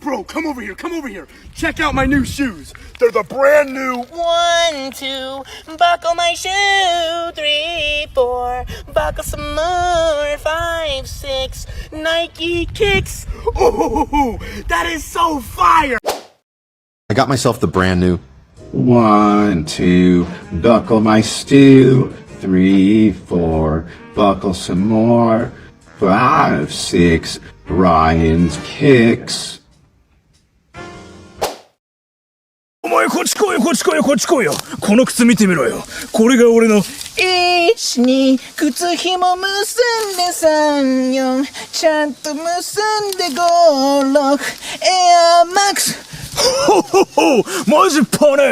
Bro, come over here, come over here. Check out my new shoes. They're the brand new 1, 2, buckle my shoe. 3, 4, buckle some more. 5, 6, Nike kicks. Ooh, that is so fire. I got myself the brand new 1, 2, buckle my stew. 3, 4, buckle some more. 5, 6, Ryan's kicks. お前こっち来いよこっち来いよこっち来いよこの靴見てみろよこれが俺の1、2、靴ひも結んで3、4、ちゃんと結んで5、6、エアマックスほほほマジパネ